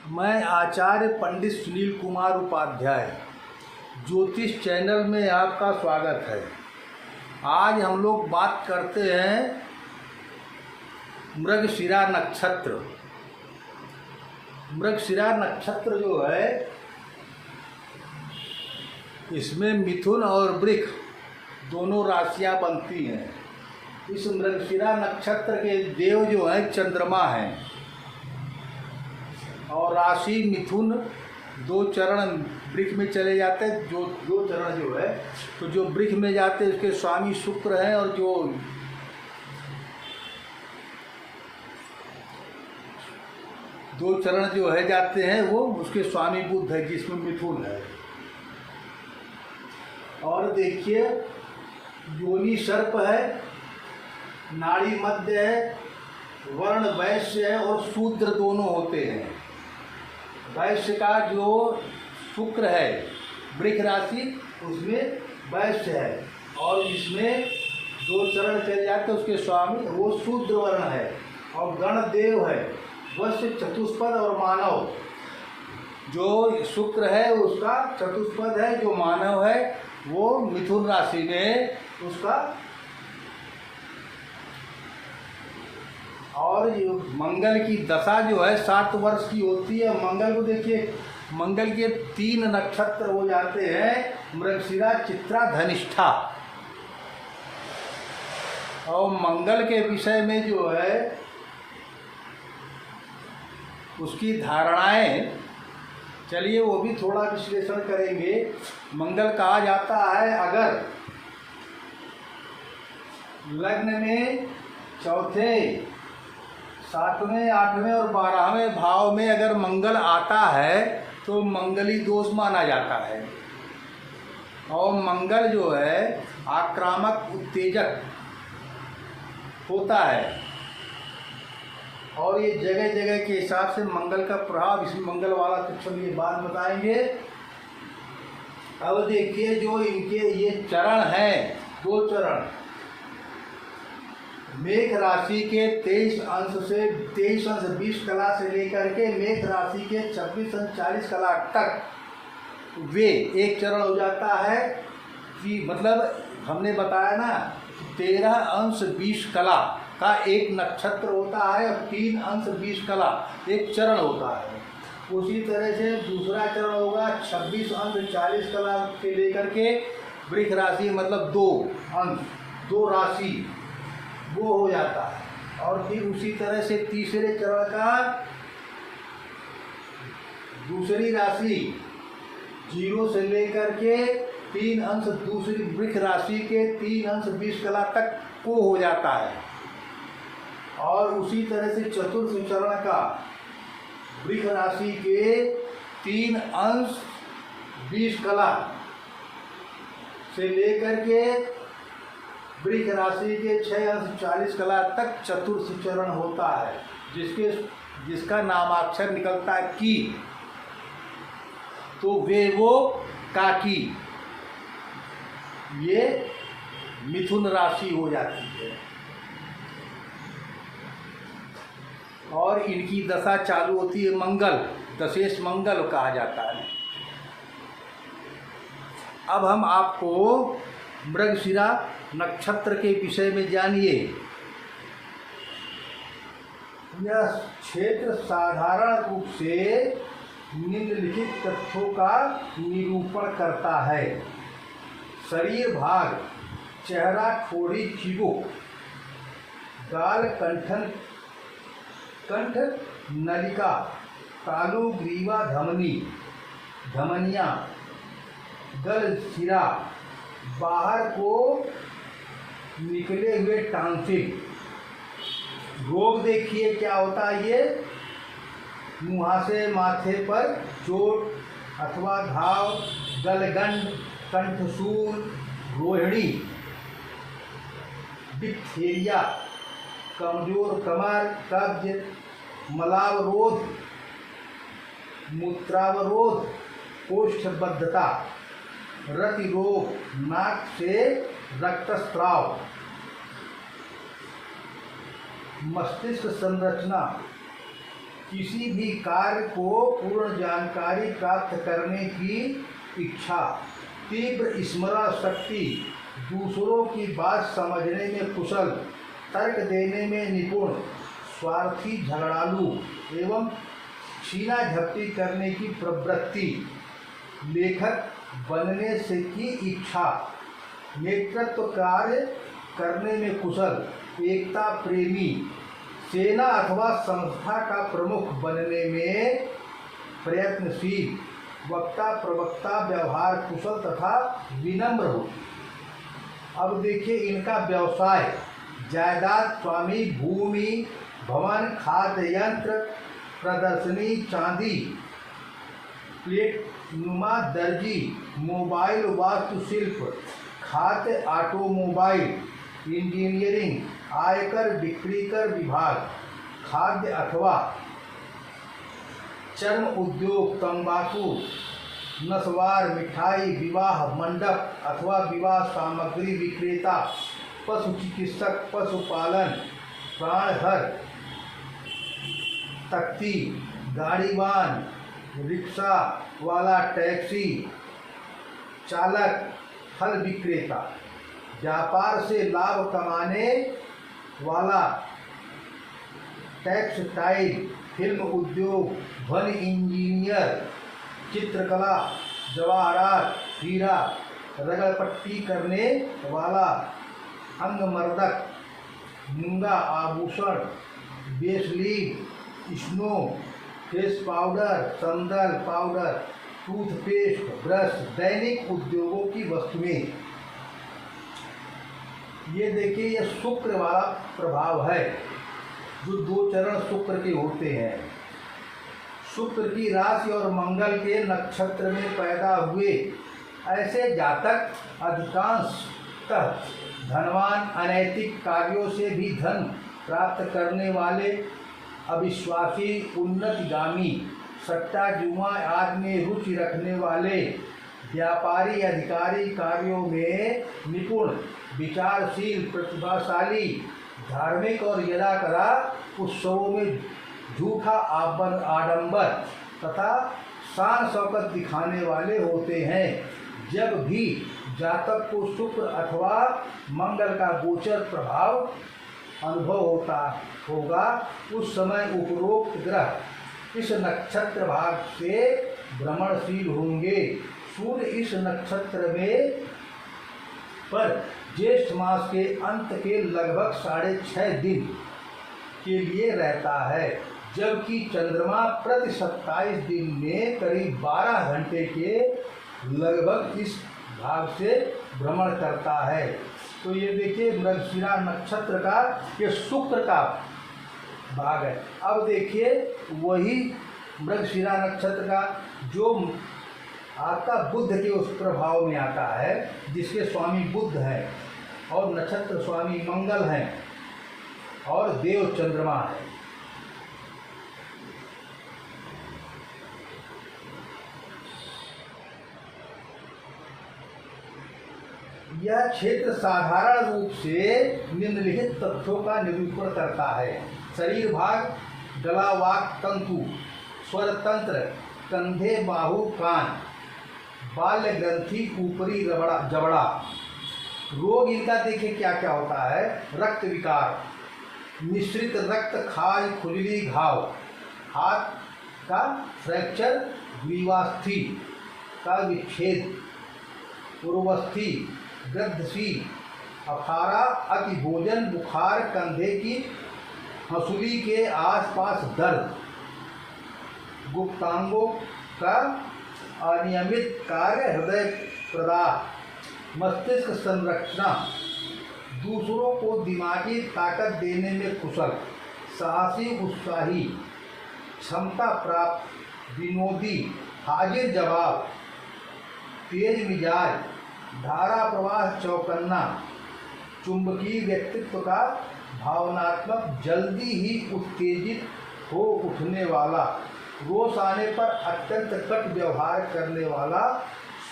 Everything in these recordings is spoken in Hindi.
मैं आचार्य पंडित सुनील कुमार उपाध्याय ज्योतिष चैनल में आपका स्वागत है। आज हम लोग बात करते हैं मृगशिरा नक्षत्र। मृगशिरा नक्षत्र जो है इसमें मिथुन और वृष दोनों राशियां बनती हैं। इस मृगशिरा नक्षत्र के देव जो हैं चंद्रमा हैं और राशि मिथुन। दो चरण वृष में चले जाते हैं। दो चरण जो है तो जो वृष में जाते हैं उसके स्वामी शुक्र हैं और जो दो चरण जो है जाते हैं वो उसके स्वामी बुध है जिसमें मिथुन है। और देखिए योनि सर्प है, नाड़ी मध्य है, वर्ण वैश्य है और शूद्र दोनों होते हैं। वैश्य का जो शुक्र है वृष राशि उसमें वैश्य है और इसमें दो चरण चले जाते उसके स्वामी वो शूद्र वर्ण है। और गण देव है वैश्य चतुष्पद और मानव। जो शुक्र है उसका चतुष्पद है, जो मानव है वो मिथुन राशि में उसका। और ये मंगल की दशा जो है 7 वर्ष की होती है। मंगल को देखिए, मंगल के 3 नक्षत्र हो जाते हैं मृगशिरा, चित्रा, धनिष्ठा। और मंगल के विषय में जो है उसकी धारणाएं, चलिए वो भी थोड़ा विश्लेषण करेंगे। मंगल कहा जाता है अगर लग्न में चौथे, 7वें, 8वें और 12वें भाव में अगर मंगल आता है तो मंगली दोष माना जाता है। और मंगल जो है आक्रामक उत्तेजक होता है और ये जगह जगह के हिसाब से मंगल का प्रभाव, इसमें मंगल वाला तो चलिए बात बताएंगे। अब देखिए जो इनके ये चरण हैं, 2 चरण मेष राशि के 23 अंश से 23 अंश 20 कला से लेकर के मेष राशि के 26 अंश 40 कला तक वे एक चरण हो जाता है कि मतलब हमने बताया ना 13 अंश 20 कला का एक नक्षत्र होता है और 3 अंश 20 कला एक चरण होता है। उसी तरह से दूसरा चरण होगा 26 अंश 40 कला से लेकर के वृष राशि मतलब 2 अंश 2 राशि वो हो जाता है। और फिर उसी तरह से तीसरे चरण का दूसरी राशि 0 से लेकर के 3 अंश दूसरी वृष राशि के 3 अंश 20 कला तक को हो जाता है। और उसी तरह से चतुर्थ चरण का वृष राशि के 3 अंश 20 कला से लेकर के वृष राशि के 6 अंश 40 कला तक चतुर्थ चरण होता है जिसका नामाक्षर निकलता है की। तो वे वो काकी ये मिथुन राशि हो जाती है और इनकी दशा चालू होती है मंगल, दशेश मंगल कहा जाता है। अब हम आपको मृगशिरा नक्षत्र के विषय में जानिए। यह क्षेत्र साधारण रूप से निम्नलिखित तथ्यों का निरूपण करता है। शरीर भाग, चेहरा, ठोड़ी, चिबुक, गाल, कंठ, नलिका, तालु, ग्रीवा, धमनी, धमनियाँ, गल, सिरा, बाहर को निकले हुए टांसिल। रोग देखिए क्या होता है, ये मुहासे, माथे पर चोट अथवा घाव, गलगंड, कंठशूल, रोहिणी, डिप्थीरिया, कमजोर कमर, कब्ज, मलावरोध, मूत्रावरोध, कोष्ठबद्धता, रति रोग, नाक से रक्तस्राव, मस्तिष्क संरचना किसी भी कार्य को पूर्ण जानकारी प्राप्त करने की इच्छा, तीव्र स्मरण शक्ति, दूसरों की बात समझने में कुशल, तर्क देने में निपुण, स्वार्थी झगड़ालू एवं छीना झपटी करने की प्रवृत्ति, लेखक बनने से की इच्छा, नेतृत्व कार्य करने में कुशल, एकता प्रेमी, सेना अथवा संस्था का प्रमुख बनने में प्रयत्नशील, वक्ता प्रवक्ता व्यवहार कुशल तथा विनम्र हो। अब देखिए इनका व्यवसाय, जायदाद स्वामी, भूमि, भवन, खाद्य यंत्र, प्रदर्शनी, चांदी, प्लेट नुमा दर्जी, मोबाइल वास्तुशिल्प, खाद्य ऑटोमोबाइल, इंजीनियरिंग, आयकर बिक्रीकर विभाग, खाद्य अथवा चर्म उद्योग, तंबाकू, नस्वार, मिठाई, विवाह मंडप अथवा विवाह सामग्री विक्रेता, पशु चिकित्सक, पशुपालन, प्राणहर, तख्ती, गाड़ीवान, रिक्शा वाला, टैक्सी चालक, फल विक्रेता, व्यापार से लाभ कमाने वाला, टेक्सटाइल, फिल्म उद्योग, ध्वनि इंजीनियर, चित्रकला, जवाहरात, हीरा, रगड़पट्टी करने वाला, अंगमर्दक, मूंगा, आभूषण, बेसलीन, स्नो, फेस पाउडर, संदल पाउडर, टूथपेस्ट, ब्रश, दैनिक उद्योगों की वस्तुएं। ये देखिए ये शुक्र वाला प्रभाव है, जो 2 चरण शुक्र के होते हैं। शुक्र की राशि और मंगल के नक्षत्र में पैदा हुए ऐसे जातक अधिकांशतः धनवान, अनैतिक कार्यों से भी धन प्राप्त करने वाले, अविश्वासी, उन्नतिगामी, सट्टा जुआ आदि में रुचि रखने वाले, व्यापारी, अधिकारी, कार्यों में निपुण, विचारशील, प्रतिभाशाली, धार्मिक और यदाकदा उत्सवों में झूठा आडंबर तथा शान शौकत दिखाने वाले होते हैं। जब भी जातक को शुक्र अथवा मंगल का गोचर प्रभाव अनुभव होगा, उस समय उपरोक्त ग्रह इस नक्षत्र भाग से भ्रमणशील होंगे। सूर्य इस नक्षत्र में पर ज्येष्ठ मास के अंत के लगभग 6.5 दिन के लिए रहता है, जबकि चंद्रमा प्रति 27 दिन में करीब 12 घंटे के लगभग इस भाग से भ्रमण करता है। तो ये देखिए मृगशिरा नक्षत्र का ये शुक्र का भाग है। अब देखिए वही मृगशिरा नक्षत्र का जो आपका बुध के उस प्रभाव में आता है, जिसके स्वामी बुध है और नक्षत्र स्वामी मंगल हैं और देव चंद्रमा है। यह क्षेत्र साधारण रूप से निम्नलिखित तथ्यों का निरूपण करता है। शरीर भाग, गला, वाक तंतु, स्वर तंत्र, कंधे, बाहु, कान, बाल्य ग्रंथि, ऊपरी जबड़ा। रोग इनका देखिए क्या क्या होता है। रक्त विकार, मिश्रित रक्त, खाज, खुजली, घाव, हाथ का फ्रैक्चर, ग्रीवास्थि का विच्छेद, पूर्वस्थि, गृद्धसी, अफारा, अति भोजन, बुखार, कंधे की हंसुली के आसपास दर्द, गुप्तांगों का अनियमित कार्य, हृदय प्रदाह, मस्तिष्क संरचना, दूसरों को दिमागी ताकत देने में कुशल, साहसी, उत्साही, क्षमता प्राप्त, विनोदी, हाजिर जवाब, तेज मिजाज, धारा प्रवाह, चौकन्ना, चुंबकीय व्यक्तित्व का, भावनात्मक, जल्दी ही उत्तेजित हो उठने वाला, रोष आने पर अत्यंत कट व्यवहार करने वाला,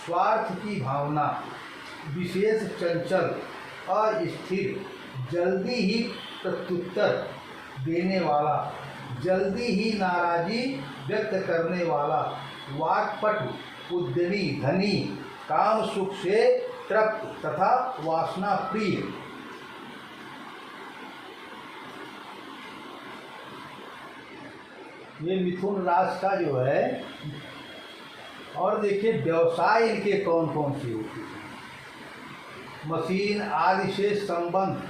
स्वार्थ की भावना, विशेष चंचल, अस्थिर, जल्दी ही प्रत्युत्तर देने वाला, जल्दी ही नाराजी व्यक्त करने वाला, वाक्पटु, उद्यमी, धनी, काम सुख से तृप्त तथा वासना प्रिय। ये मिथुन राशि का जो है। और देखिए व्यवसाय इनके कौन कौन से होते हैं। मशीन आदि से संबंध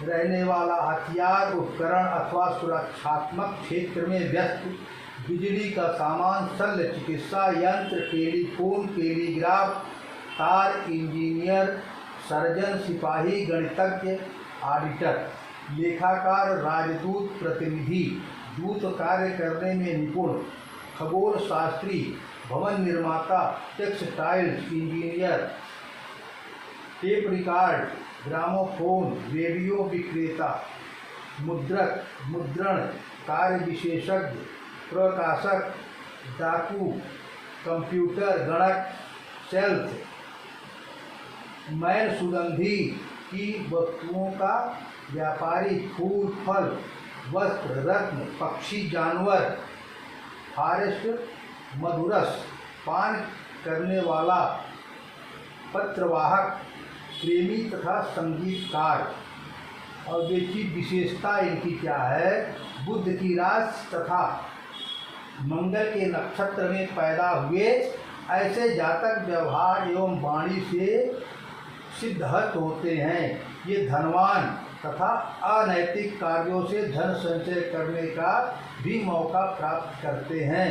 रहने वाला, हथियार, उपकरण अथवा सुरक्षात्मक क्षेत्र में व्यस्त, बिजली का सामान, शल्य चिकित्सा यंत्र, टेलीफोन, टेलीग्राफ तार, इंजीनियर, सर्जन, सिपाही, गणितज्ञ, ऑडिटर, लेखाकार, राजदूत, प्रतिनिधि, दूत कार्य करने में निपुण, खगोल शास्त्री, भवन निर्माता, textiles engineer, tape record, gramophone, radio विक्रेता, मुद्रक, मुद्रण कार्य विशेषज्ञ, प्रकाशक, डाकू, कंप्यूटर गणक, सेल्फ मैन, सुगंधी की वस्तुओं का व्यापारी, फूल फल, वस्त्र, रत्न, पक्षी, जानवर, फॉरेस्ट, मधुरस, पान करने वाला, पत्रवाहक, प्रेमी तथा संगीतकार। और देखिए विशेषता इनकी क्या है। बुध की राशि तथा मंगल के नक्षत्र में पैदा हुए ऐसे जातक व्यवहार एवं वाणी से सिद्धहस्त होते हैं। ये धनवान तथा अनैतिक कार्यों से धन संचय करने का भी मौका प्राप्त करते हैं।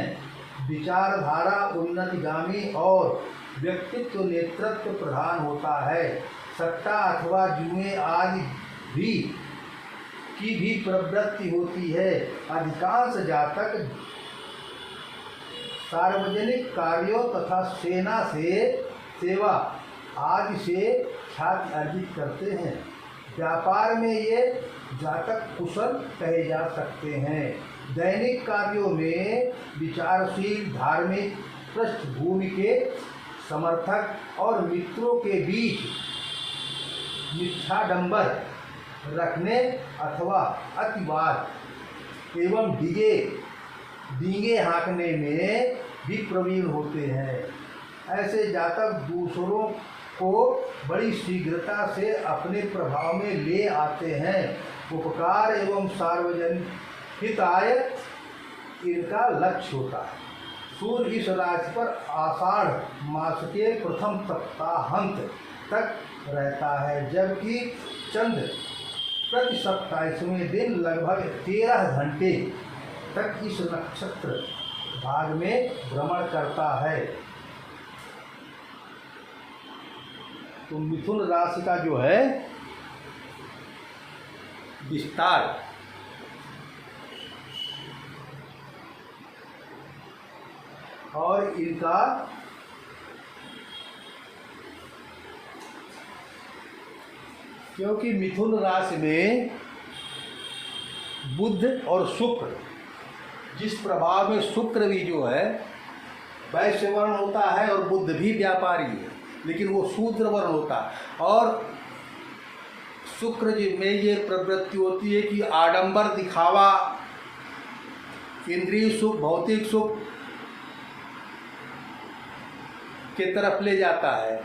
विचारधारा उन्नतिगामी और व्यक्तित्व नेतृत्व प्रधान होता है। सट्टा अथवा जुए आदि की भी प्रवृत्ति होती है। अधिकांश जातक सार्वजनिक कार्यों तथा सेना से सेवा आदि से ख्याति अर्जित करते हैं। व्यापार में ये जातक कुशल कहे जा सकते हैं। दैनिक कार्यों में विचारशील, धार्मिक पृष्ठभूमि के समर्थक और मित्रों के बीच मिथ्याडंबर रखने अथवा अतिवाद एवं डींगे हाँकने में भी प्रवीण होते हैं। ऐसे जातक दूसरों को बड़ी शीघ्रता से अपने प्रभाव में ले आते हैं। उपकार एवं सार्वजनिक हिताय इनका लक्ष्य होता है। सूर्य इस राशि पर आषाढ़ मास के प्रथम सप्ताहांत तक रहता है, जबकि चंद्र प्रति 27वें दिन लगभग 13 घंटे तक इस नक्षत्र भाग में भ्रमण करता है। तो मिथुन राशि का जो है विस्तार और इनका क्योंकि मिथुन राशि में बुध और शुक्र, जिस प्रभाव में शुक्र भी जो है वैश्य वर्ण होता है और बुध भी व्यापारी है, लेकिन वो शूद्र वर्ण होता है। और शुक्र में ये प्रवृत्ति होती है कि आडंबर, दिखावा, इंद्रिय सुख, भौतिक सुख के तरफ ले जाता है।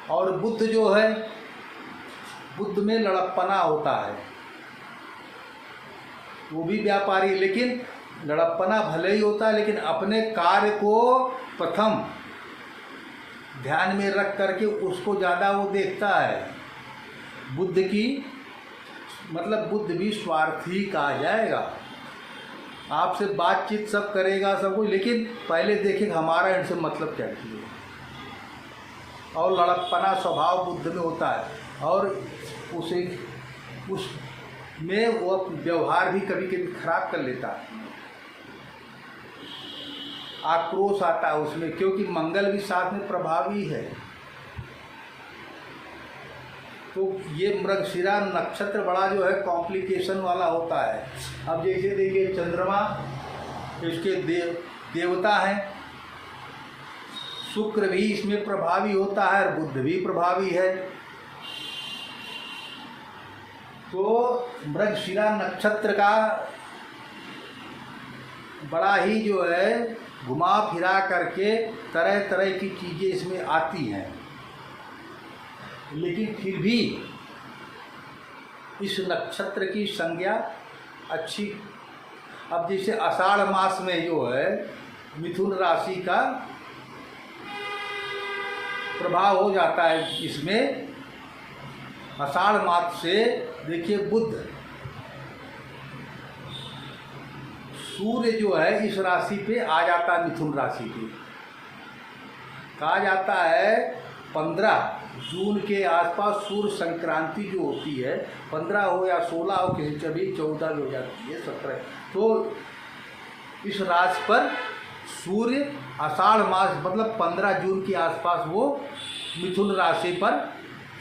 और बुध जो है, बुध में लड़प्पना होता है, वो भी व्यापारी, लेकिन लड़प्पना भले ही होता है लेकिन अपने कार्य को प्रथम ध्यान में रख करके उसको ज़्यादा वो देखता है। बुद्ध की मतलब बुद्ध भी स्वार्थी कहा जाएगा। आपसे बातचीत सब करेगा सब कुछ, लेकिन पहले देखेगा हमारा इनसे मतलब क्या है। और लड़प्पना स्वभाव बुद्ध में होता है और उसमें वो व्यवहार भी कभी कभी खराब कर लेता है। आक्रोश आता है उसमें, क्योंकि मंगल भी साथ में प्रभावी है। तो ये मृगशिरा नक्षत्र बड़ा जो है कॉम्प्लिकेशन वाला होता है। अब जैसे देखिए चंद्रमा इसके देवता हैं, शुक्र भी इसमें प्रभावी होता है और बुध भी प्रभावी है। तो मृगशिरा नक्षत्र का बड़ा ही जो है घुमा फिरा करके तरह तरह की चीज़ें इसमें आती हैं, लेकिन फिर भी इस नक्षत्र की संज्ञा अच्छी। अब जैसे आषाढ़ मास में जो है मिथुन राशि का प्रभाव हो जाता है इसमें। आषाढ़ मास से देखिए बुध, सूर्य जो है इस राशि पे आ जाता है, मिथुन राशि पे कहा जाता है 15 जून के आसपास सूर्य संक्रांति जो होती है, 15 हो या 16 हो, किसी कभी 14 भी हो जाती है, 17, तो इस राशि पर सूर्य आषाढ़ मास मतलब 15 जून के आसपास वो मिथुन राशि पर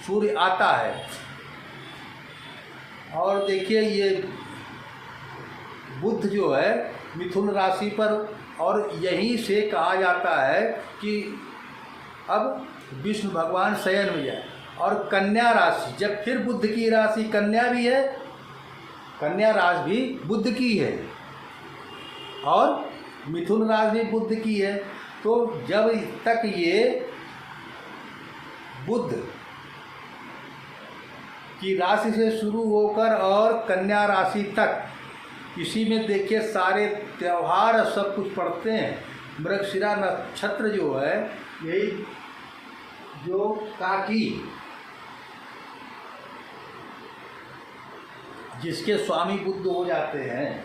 सूर्य आता है। और देखिए ये बुध जो है मिथुन राशि पर, और यहीं से कहा जाता है कि अब विष्णु भगवान शयन में जाए। और कन्या राशि, जब फिर बुध की राशि कन्या भी है, कन्या राशि भी बुध की है और मिथुन राशि भी बुध की है। तो जब तक ये बुध की राशि से शुरू होकर और कन्या राशि तक, इसी में देखिए सारे त्यौहार सब कुछ पड़ते हैं। मृगशिरा नक्षत्र जो है, यही जो काकी जिसके स्वामी बुध हो जाते हैं,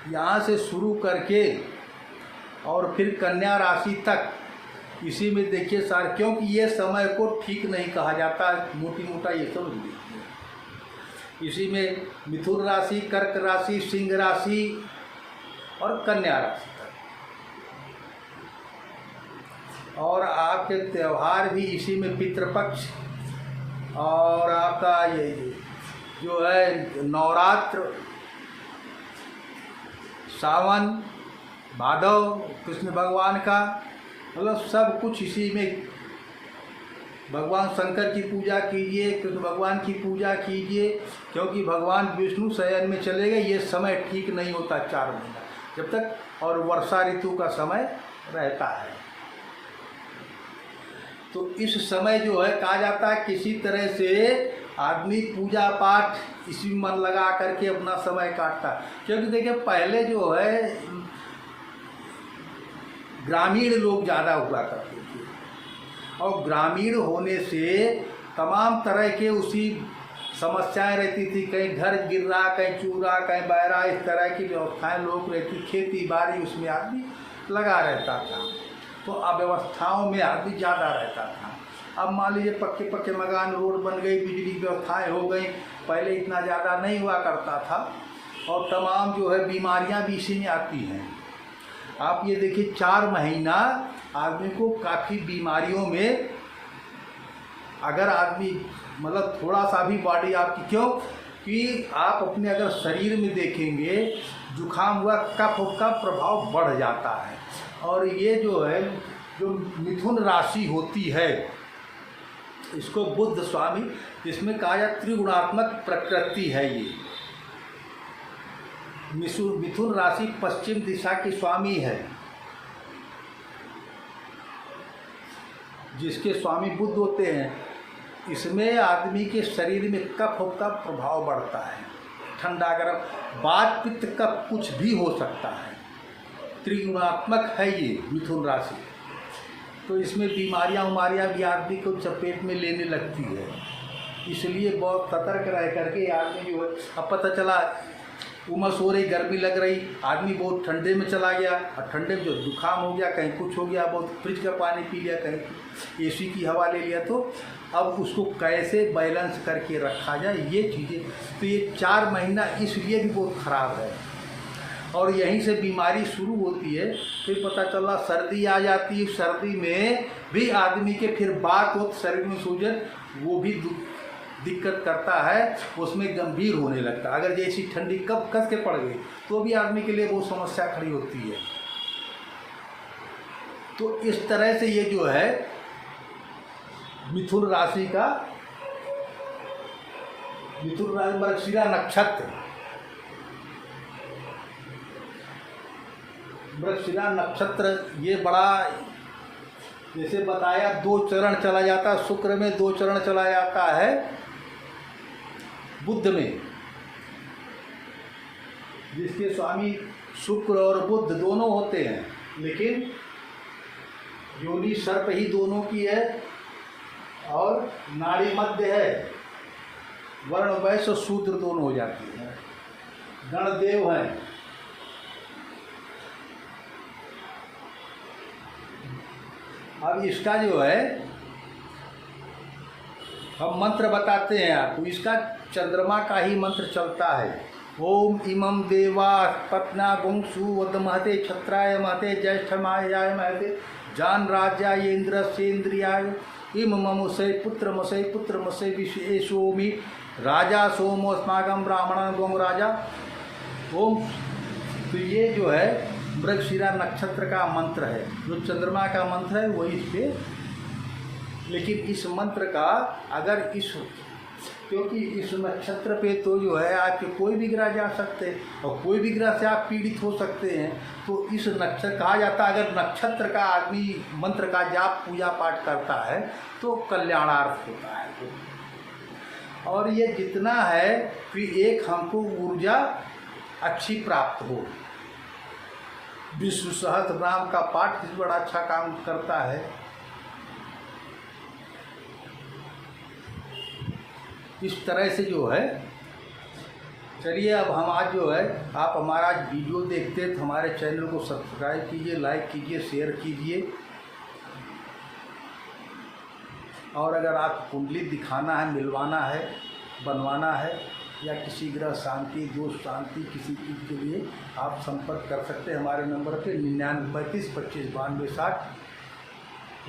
यहाँ से शुरू करके और फिर कन्या राशि तक, इसी में देखिए सारे, क्योंकि ये समय को ठीक नहीं कहा जाता, मोटी मोटा ये सब देखिए। इसी में मिथुन राशि, कर्क राशि, सिंह राशि और कन्या राशि तक, और आपके त्यौहार भी इसी में, पितृपक्ष और आपका ये जो है नवरात्र, सावन, भादव, कृष्ण भगवान का, मतलब सब कुछ इसी में। भगवान शंकर की पूजा कीजिए, कृष्ण भगवान की पूजा कीजिए, क्योंकि भगवान विष्णु शयन में चले गए। ये समय ठीक नहीं होता 4 महीना जब तक, और वर्षा ऋतु का समय रहता है। तो इस समय जो है कहा जाता है किसी तरह से आदमी पूजा पाठ इसी में मन लगा करके अपना समय काटता है। क्योंकि देखिए पहले जो है ग्रामीण लोग ज़्यादा हुआ करते थे, और ग्रामीण होने से तमाम तरह के उसी समस्याएं रहती थी, कहीं घर गिर रहा, कहीं चूरा, कहीं बह रहा, इस तरह की व्यवस्थाएं लोग रहती, खेती बाड़ी उसमें आदमी लगा रहता था, तो अव्यवस्थाओं में आदमी ज़्यादा रहता था। अब मान लीजिए पक्के पक्के मकान, रोड बन गई, बिजली व्यवस्थाएं हो गई, पहले इतना ज़्यादा नहीं हुआ करता था, और तमाम जो है बीमारियां भी इसी में आती हैं। आप ये देखिए 4 महीना आदमी को काफ़ी बीमारियों में, अगर आदमी मतलब थोड़ा सा भी बॉडी आपकी, क्यों कि आप अपने अगर शरीर में देखेंगे जुखाम हुआ, कफ का प्रभाव बढ़ जाता है। और ये जो है जो मिथुन राशि होती है, इसको बुध स्वामी, इसमें कहा जाए त्रिगुणात्मक प्रकृति है। ये मिथुन राशि पश्चिम दिशा की स्वामी है, जिसके स्वामी बुध होते हैं। इसमें आदमी के शरीर में कफ का प्रभाव बढ़ता है, ठंडा गर्म, वात पित्त कफ कुछ भी हो सकता है। त्रिगुणात्मक है ये मिथुन राशि, तो इसमें बीमारियां उमारियां भी आदमी को चपेट में लेने लगती है। इसलिए बहुत सतर्क रह करके आदमी जो है, अब पता चला उमस हो रही, गर्मी लग रही, आदमी बहुत ठंडे में चला गया, और ठंडे में जो जुकाम हो गया, कहीं कुछ हो गया, बहुत फ्रिज का पानी पी लिया, कहीं एसी की हवा ले लिया, तो अब उसको कैसे बैलेंस करके रखा जाए, ये चीज़ें। तो ये 4 महीना इसलिए भी बहुत ख़राब है, और यहीं से बीमारी शुरू होती है। फिर पता चला सर्दी आ जाती है, सर्दी में भी आदमी के फिर बात हो, शरीर में सूजन, वो भी दिक्कत करता है, उसमें गंभीर होने लगता है। अगर जैसी ठंडी कब कस के पड़ गई तो भी आदमी के लिए बहुत समस्या खड़ी होती है। तो इस तरह से ये जो है मिथुन राशि का, मिथुन राशि मृगशिरा नक्षत्र, मृगशिरा नक्षत्र ये बड़ा, जैसे बताया 2 चरण चला जाता है, शुक्र में 2 चरण चला जाता है, बुध में, जिसके स्वामी शुक्र और बुध दोनों होते हैं, लेकिन योनि सर्प ही दोनों की है और नाड़ी मध्य है, वर्ण वैश्य शूद्र दोनों हो जाती है, गणदेव हैं। अब इसका जो है हम मंत्र बताते हैं आपको, इसका चंद्रमा का ही मंत्र चलता है। ओम इमं देवा पत्ना गुंसु वदमहते क्षत्राय महते ज्येष्ठमायाय महते जान राज्याय इंद्रस्येन्द्रियाय इम ममुसे पुत्रमसे विश्वेशोमि राजा सोमो अस्माकं ब्राह्मण गोम राजा। ओम, तो ये जो है मृगशिरा नक्षत्र का मंत्र है, जो चंद्रमा का मंत्र है वही इस पे। लेकिन इस मंत्र का अगर क्योंकि इस नक्षत्र पे तो जो है आपके कोई भी ग्रह जा सकते हैं और कोई भी ग्रह से आप पीड़ित हो सकते हैं, तो इस नक्षत्र कहा जाता है, अगर नक्षत्र का आदमी मंत्र का जाप पूजा पाठ करता है तो कल्याणार्थ होता है। और ये जितना है कि एक हमको ऊर्जा अच्छी प्राप्त हो। विष्णु सहस्त्रनाम का पाठ इस बड़ा अच्छा काम करता है। इस तरह से जो है, चलिए अब हम आज जो है, आप हमारा वीडियो देखते हैं तो हमारे चैनल को सब्सक्राइब कीजिए, लाइक कीजिए, शेयर कीजिए। और अगर आप कुंडली दिखाना है, मिलवाना है, बनवाना है या किसी ग्रह शांति, दोष शांति, किसी चीज़ के लिए आप संपर्क कर सकते हैं हमारे नंबर पे 9935 25 92 60।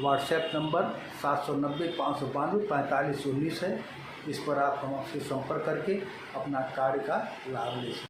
व्हाट्सएप नंबर 790 592 45 19 है। इस पर आप हमसे संपर्क करके अपना कार्य का लाभ ले सकते हैं।